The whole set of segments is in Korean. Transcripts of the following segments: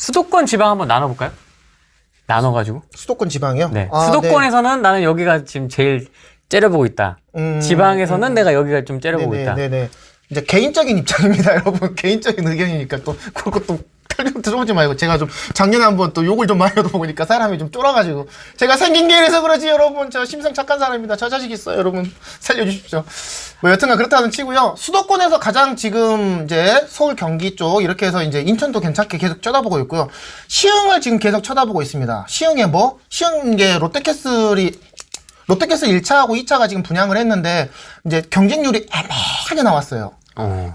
수도권 지방 한번 나눠볼까요? 나눠가지고. 수도권 지방이요? 네. 아, 수도권에서는 나는 여기가 지금 제일 째려보고 있다. 지방에서는 내가 여기가 좀 째려보고 있다. 네네. 이제 개인적인 입장입니다, 여러분. 개인적인 의견이니까 또 그것도 탈명 들어오지 말고 제가 좀 작년에 한번 또 욕을 좀 많이 얻어먹으니까 사람이 좀 쫄아가지고 제가 생긴 게 이래서 그러지 여러분. 저 심성 착한 사람입니다. 저 자식 있어요, 여러분. 살려주십시오. 뭐 여튼간 그렇다는 치고요. 수도권에서 가장 지금 이제 서울 경기 쪽 이렇게 해서 이제 인천도 괜찮게 계속 쳐다보고 있고요. 시흥을 지금 계속 쳐다보고 있습니다. 시흥에 뭐? 시흥에 롯데캐슬 1차하고 2차가 지금 분양을 했는데 이제 경쟁률이 애매하게 나왔어요.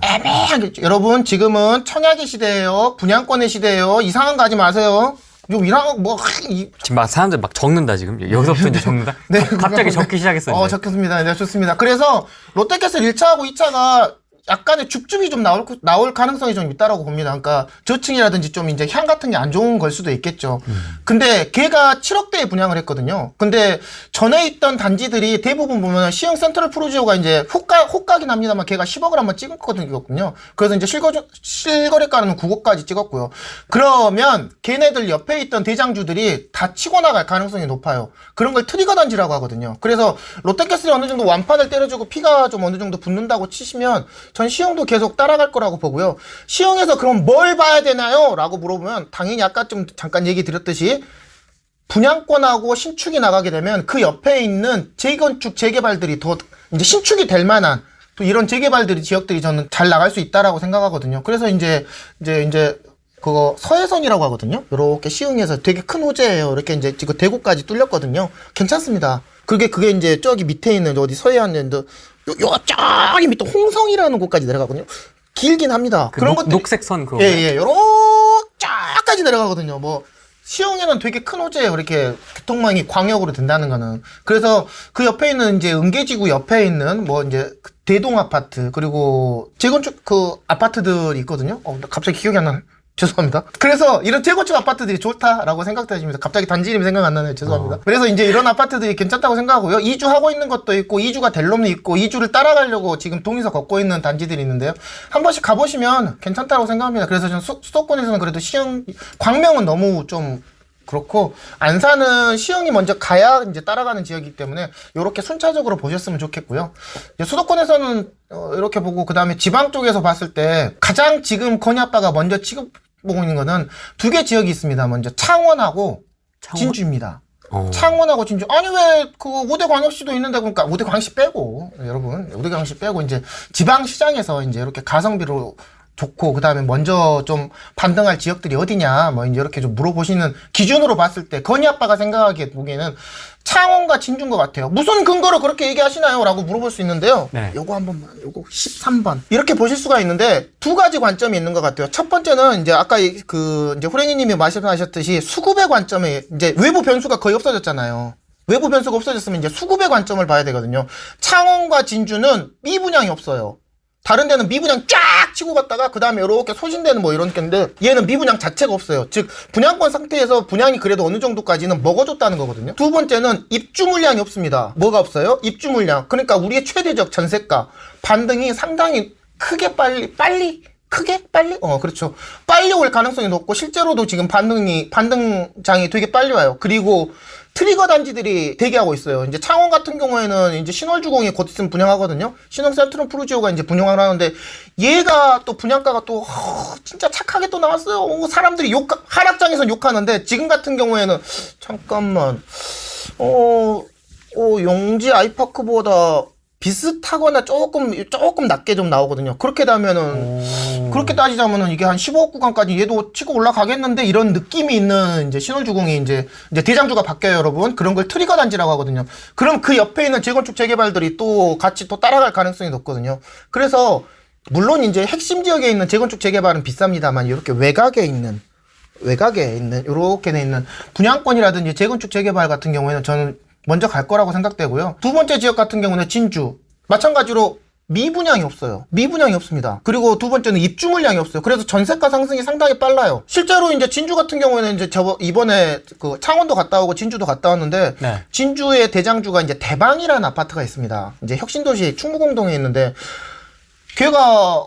애매하게. 여러분 지금은 청약의 시대예요. 분양권의 시대예요. 이상한 거 하지 마세요. 지금 막 사람들 막 적는다 지금. 여기서부터 이제 적는다. 네, 갑자기 적기 시작했어요. 적혔습니다. 네, 좋습니다. 그래서 롯데캐슬 1차하고 2차가 약간의 줍줍이 좀 나올 가능성이 좀 있다라고 봅니다. 그러니까 저층이라든지 좀 이제 향 같은 게 안 좋은 걸 수도 있겠죠. 근데 걔가 7억대에 분양을 했거든요. 근데 전에 있던 단지들이 대부분 보면 시흥 센트럴 프루지오가 이제 호가긴 합니다만 걔가 10억을 한번 찍었거든요. 그래서 이제 실거래가는 9억까지 찍었고요. 그러면 걔네들 옆에 있던 대장주들이 다 치고 나갈 가능성이 높아요. 그런 걸 트리거 단지라고 하거든요. 그래서 롯데캐슬이 어느 정도 완판을 때려주고 피가 좀 어느 정도 붙는다고 치시면 전 시흥도 계속 따라갈 거라고 보고요. 시흥에서 그럼 뭘 봐야 되나요? 라고 물어보면 당연히 아까 좀 잠깐 얘기 드렸듯이 분양권하고 신축이 나가게 되면 그 옆에 있는 재건축 재개발들이 더 이제 신축이 될 만한 또 이런 재개발들이 지역들이 저는 잘 나갈 수 있다라고 생각하거든요. 그래서 이제 그거 서해선이라고 하거든요. 요렇게 시흥에서 되게 큰 호재예요. 이렇게 이제 지금 대구까지 뚫렸거든요. 괜찮습니다. 그게 이제 저기 밑에 있는 어디 서해안인데 저기 밑에 홍성이라는 곳까지 내려가거든요. 길긴 합니다. 그런 것들 녹색 선 그거. 예, 요렇게 쫙까지 내려가거든요. 뭐 시흥에는 되게 큰 호재예요. 이렇게 교통망이 광역으로 된다는 거는. 그래서 그 옆에 있는 이제 은계지구 옆에 있는 뭐 이제 대동 아파트 그리고 재건축 그 아파트들이 있거든요. 갑자기 기억이 안 나네. 죄송합니다. 그래서 이런 재건축 아파트들이 좋다라고 생각되십니다. 갑자기 단지 이름이 생각 안 나네요. 죄송합니다. 그래서 이제 이런 아파트들이 괜찮다고 생각하고요. 이주하고 있는 것도 있고 이주가 될 놈도 있고 이주를 따라가려고 지금 동에서 걷고 있는 단지들이 있는데요. 한 번씩 가보시면 괜찮다고 생각합니다. 그래서 저는 수도권에서는 그래도 시흥, 광명은 너무 좀 그렇고 안산은 시흥이 먼저 가야 이제 따라가는 지역이기 때문에 이렇게 순차적으로 보셨으면 좋겠고요. 수도권에서는 이렇게 보고 그 다음에 지방 쪽에서 봤을 때 가장 지금 건희 아빠가 먼저 보고 있는 거는 두 개 지역이 있습니다. 먼저 창원하고 진주입니다. 창원하고 진주. 아니 왜 그 5대 광역시도 있는데 그러니까 5대 광역시 빼고 여러분 5대 광역시 빼고 이제 지방 시장에서 이제 이렇게 가성비로 좋고 그다음에 먼저 좀 반등할 지역들이 어디냐 뭐 이제 이렇게 좀 물어보시는 기준으로 봤을 때 건희 아빠가 생각하기에 보기에는 창원과 진주인 것 같아요. 무슨 근거로 그렇게 얘기하시나요? 라고 물어볼 수 있는데요. 네. 요거 한 번만, 요거 13번. 이렇게 보실 수가 있는데 두 가지 관점이 있는 것 같아요. 첫 번째는 이제 아까 이제 호랭이님이 말씀하셨듯이 수급의 관점에 이제 외부 변수가 거의 없어졌잖아요. 외부 변수가 없어졌으면 이제 수급의 관점을 봐야 되거든요. 창원과 진주는 미분양이 없어요. 다른 데는 미분양 쫙 치고 갔다가 그 다음에 이렇게 소진되는 뭐 이런 건데 얘는 미분양 자체가 없어요. 즉 분양권 상태에서 분양이 그래도 어느 정도까지는 먹어줬다는 거거든요. 두 번째는 입주 물량이 없습니다. 뭐가 없어요? 입주 물량. 그러니까 우리의 최대적 전세가 반등이 상당히 그렇죠. 빨리 올 가능성이 높고 실제로도 지금 반등장이 되게 빨리 와요. 그리고 트리거 단지들이 대기하고 있어요. 이제 창원 같은 경우에는 이제 신월주공이 곧 있으면 분양하거든요. 신흥 센트럴 프루지오가 이제 분양을 하는데 얘가 또 분양가가 또 진짜 착하게 또 나왔어요. 사람들이 하락장에서 욕하는데 지금 같은 경우에는 잠깐만 용지 아이파크보다 비슷하거나 조금 낮게 좀 나오거든요. 그렇게 그렇게 따지자면은 이게 한 15억 구간까지 얘도 치고 올라가겠는데 이런 느낌이 있는 이제 신월주공이 이제 대장주가 바뀌어요, 여러분. 그런 걸 트리거 단지라고 하거든요. 그럼 그 옆에 있는 재건축 재개발들이 또 같이 또 따라갈 가능성이 높거든요. 그래서 물론 이제 핵심 지역에 있는 재건축 재개발은 비쌉니다만 이렇게 외곽에 있는 이렇게 돼 있는 분양권이라든지 재건축 재개발 같은 경우에는 저는 먼저 갈 거라고 생각되고요. 두 번째 지역 같은 경우는 진주. 마찬가지로 미분양이 없어요. 미분양이 없습니다. 그리고 두 번째는 입주 물량이 없어요. 그래서 전세가 상승이 상당히 빨라요. 실제로 이제 진주 같은 경우에는 이제 이번에 그 창원도 갔다 오고 진주도 갔다 왔는데 네. 진주의 대장주가 이제 대방이라는 아파트가 있습니다. 이제 혁신도시 충무공동에 있는데 걔가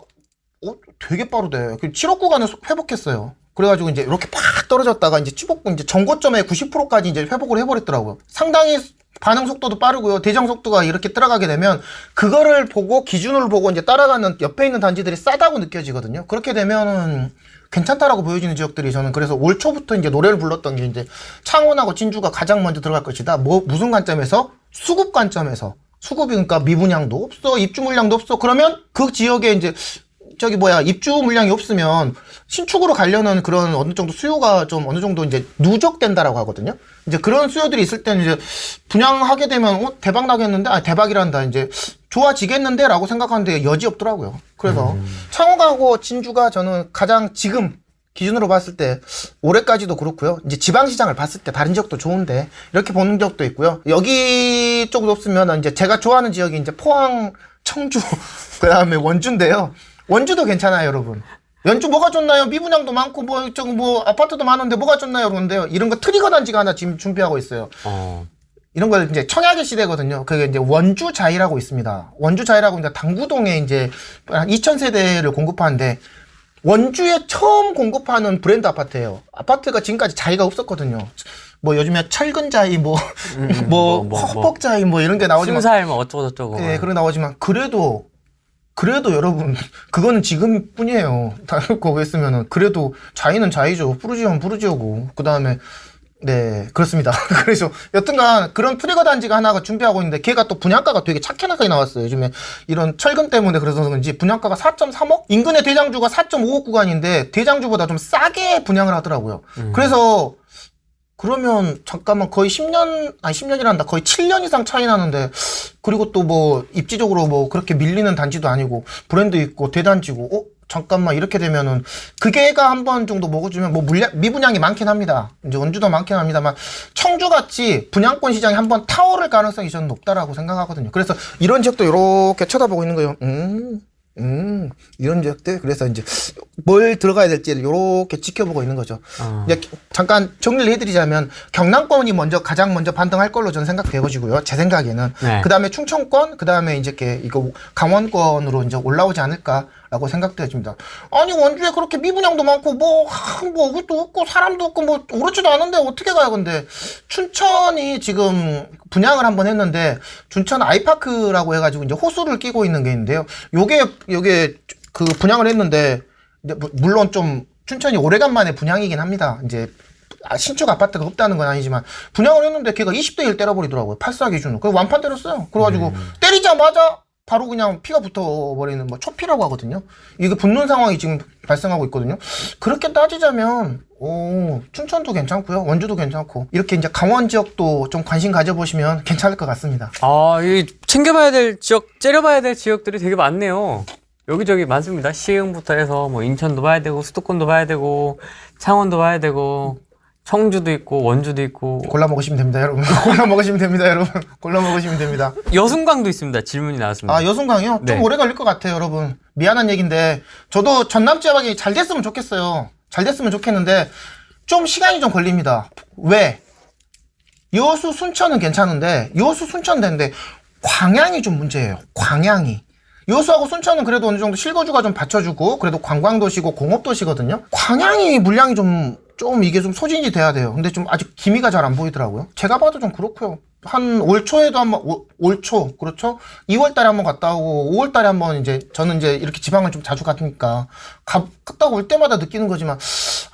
되게 빠르대. 7억 구간을 회복했어요. 그래가지고 이제 이렇게 팍 떨어졌다가 이제 이제 전고점의 90%까지 이제 회복을 해버렸더라고요. 상당히 반응 속도도 빠르고요. 대장 속도가 이렇게 들어가게 되면 그거를 보고 기준을 보고 이제 따라가는 옆에 있는 단지들이 싸다고 느껴지거든요. 그렇게 되면은 괜찮다라고 보여지는 지역들이 저는 그래서 올 초부터 이제 노래를 불렀던 게 이제 창원하고 진주가 가장 먼저 들어갈 것이다. 무슨 관점에서? 수급 관점에서. 수급이 그러니까 미분양도 없어, 입주 물량도 없어. 그러면 그 지역에 이제 입주 물량이 없으면 신축으로 가려는 그런 어느 정도 수요가 좀 어느 정도 이제 누적된다라고 하거든요. 이제 그런 수요들이 있을 때는 이제 분양하게 되면 대박 나겠는데, 대박이란다. 이제 좋아지겠는데 라고 생각하는데 여지 없더라고요. 그래서 창원하고 진주가 저는 가장 지금 기준으로 봤을 때 올해까지도 그렇고요. 이제 지방시장을 봤을 때 다른 지역도 좋은데 이렇게 보는 지역도 있고요. 여기 쪽도 없으면 이제 제가 좋아하는 지역이 이제 포항, 청주, 그 다음에 원주인데요. 원주도 괜찮아요, 여러분. 연주 뭐가 좋나요? 미분양도 많고 뭐 아파트도 많은데 뭐가 좋나요, 여러분데요. 이런 거 트리거 단지가 하나 지금 준비하고 있어요. 이런 걸 이제 청약의 시대거든요. 그게 이제 원주자이라고 있습니다. 원주자이라고 이제 당구동에 이제 한 2,000세대를 공급하는데 원주에 처음 공급하는 브랜드 아파트예요. 아파트가 지금까지 자이가 없었거든요. 뭐 요즘에 철근자이 허벅자이 뭐 이런 게 나오지만 순살 뭐 어쩌고 저쩌고. 네, 그런 나오지만 그래도 여러분 그거는 지금뿐이에요. 다른 거 했으면은 그래도 자이는 자이죠. 푸르지오는 푸르지오고 그다음에 네, 그렇습니다. 그래서 여튼간 그런 트리거 단지가 하나가 준비하고 있는데 걔가 또 분양가가 되게 착해나게 나왔어요. 요즘에 이런 철근 때문에 그래서 그런지 분양가가 4.3억? 인근의 대장주가 4.5억 구간인데 대장주보다 좀 싸게 분양을 하더라고요. 그래서 그러면 잠깐만 거의 10년이란다. 거의 7년 이상 차이 나는데 그리고 또 뭐 입지적으로 뭐 그렇게 밀리는 단지도 아니고 브랜드 있고 대단지고 잠깐만 이렇게 되면은 그게가 한 번 정도 먹어주면 뭐 미분양이 많긴 합니다. 이제 원주도 많긴 합니다만 청주같이 분양권 시장이 한번 타오를 가능성이 저는 높다라고 생각하거든요. 그래서 이런 지역도 이렇게 쳐다보고 있는 거예요. 이런 지역들 그래서 이제 뭘 들어가야 될지를 이렇게 지켜보고 있는 거죠. 이제 잠깐 정리를 해드리자면 경남권이 가장 먼저 반등할 걸로 저는 생각되어지고요. 제 생각에는 네. 그 다음에 충청권, 그 다음에 이제 이거 강원권으로 이제 올라오지 않을까라고 생각되어집니다. 아니 원주에 그렇게 미분양도 많고 뭐 그것도 없고 사람도 없고 뭐 오르지도 않은데 어떻게 가요? 근데 춘천이 지금 분양을 한번 했는데 춘천 아이파크라고 해가지고 이제 호수를 끼고 있는 게 있는데요. 요게 그 분양을 했는데 이제 물론 좀 춘천이 오래간만에 분양이긴 합니다. 이제 신축 아파트가 없다는 건 아니지만 분양을 했는데 걔가 20대 1 때려버리더라고요. 84 기준으로. 그래서 완판 때렸어요. 그래가지고 때리자마자 바로 그냥 피가 붙어버리는 뭐 초피라고 하거든요. 이게 붙는 상황이 지금 발생하고 있거든요. 그렇게 따지자면 춘천도 괜찮고요. 원주도 괜찮고 이렇게 이제 강원 지역도 좀 관심 가져보시면 괜찮을 것 같습니다. 이 챙겨봐야 될 지역, 째려봐야 될 지역들이 되게 많네요. 여기저기 많습니다. 시흥부터 해서 뭐 인천도 봐야 되고 수도권도 봐야 되고 창원도 봐야 되고 청주도 있고 원주도 있고 골라 먹으시면 됩니다, 여러분. 골라 먹으시면 됩니다, 여러분. 골라 먹으시면 됩니다. 여순강도 있습니다. 질문이 나왔습니다. 여순강이요? 네. 좀 오래 걸릴 것 같아요, 여러분. 미안한 얘기인데 저도 전남 지역이 잘 됐으면 좋겠어요. 잘 됐으면 좋겠는데 좀 시간이 좀 걸립니다. 왜? 여수 순천은 괜찮은데 여수 순천 되는데 광양이 좀 문제예요. 광양이. 여수하고 순천은 그래도 어느 정도 실거주가 좀 받쳐주고 그래도 관광도시고 공업도시거든요. 광양이 물량이 좀 이게 좀 소진이 돼야 돼요. 근데 좀 아직 기미가 잘 안 보이더라고요. 제가 봐도 좀 그렇고요. 한 올 초에도 올 초, 그렇죠? 2월 달에 한번 갔다 오고 5월 달에 한번 이제 저는 이제 이렇게 지방을 좀 자주 갔으니까 갔다 올 때마다 느끼는 거지만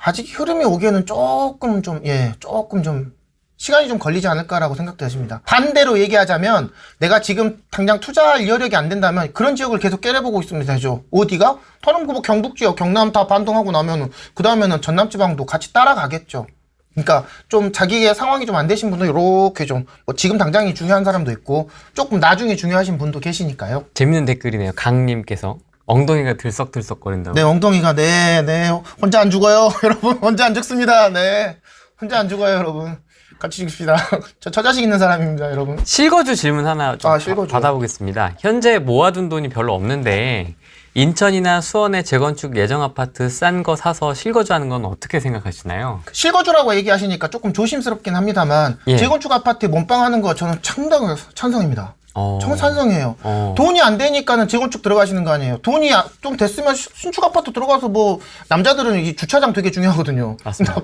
아직 흐름이 오기에는 조금 좀 시간이 좀 걸리지 않을까라고 생각되십니다. 반대로 얘기하자면 내가 지금 당장 투자할 여력이 안 된다면 그런 지역을 계속 깨려보고 있으면 되죠. 어디가? 다른 뭐 경북 지역, 경남 다 반등하고 나면은 그 다음에는 전남 지방도 같이 따라가겠죠. 그러니까 좀 자기의 상황이 좀 안 되신 분은 이렇게 좀 뭐 지금 당장이 중요한 사람도 있고 조금 나중에 중요하신 분도 계시니까요. 재밌는 댓글이네요. 강님께서 엉덩이가 들썩들썩거린다고. 네, 엉덩이가 네 혼자 안 죽어요, 여러분. 혼자 안 죽습니다. 네, 혼자 안 죽어요, 여러분. 같이 죽읍시다. 저 자식 있는 사람입니다, 여러분. 실거주 질문 하나 좀 실거주요. 받아보겠습니다. 현재 모아둔 돈이 별로 없는데 인천이나 수원의 재건축 예정 아파트 싼 거 사서 실거주하는 건 어떻게 생각하시나요? 실거주라고 얘기하시니까 조금 조심스럽긴 합니다만 예. 재건축 아파트에 몸빵하는 거 저는 상당히 찬성입니다. 저는 찬성이에요. 돈이 안 되니까는 재건축 들어가시는 거 아니에요. 돈이 좀 됐으면 신축 아파트 들어가서 뭐 남자들은 이 주차장 되게 중요하거든요. 맞습니다.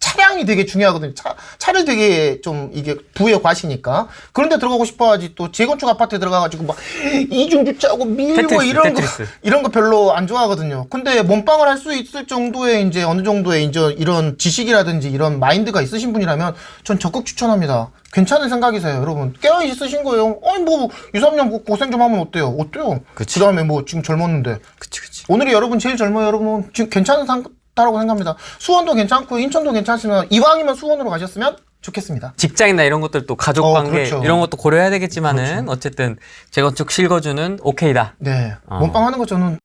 차량이 되게 중요하거든요. 차를 되게 좀 이게 부에 과시니까 그런데 들어가고 싶어하지 또 재건축 아파트에 들어가가지고 막 이중 주차하고 밀고 이런 거 별로 안 좋아하거든요. 근데 몸빵을 할 수 있을 정도의 이제 어느 정도의 이제 이런 지식이라든지 이런 마인드가 있으신 분이라면 전 적극 추천합니다. 괜찮은 생각이세요, 여러분. 깨어 있으신 거예요. 아니 뭐 2, 3년 고생 좀 하면 어때요? 어때요? 그치. 그다음에 뭐 지금 젊었는데. 그치. 오늘이 여러분 제일 젊어요, 여러분. 지금 괜찮은 상다라고 생각합니다. 수원도 괜찮고 인천도 괜찮지만 이왕이면 수원으로 가셨으면 좋겠습니다. 직장이나 이런 것들도 가족 관계 그렇죠. 이런 것도 고려해야 되겠지만은 어쨌든 재건축 실거주는 오케이다. 네. 몸빵 하는 거 저는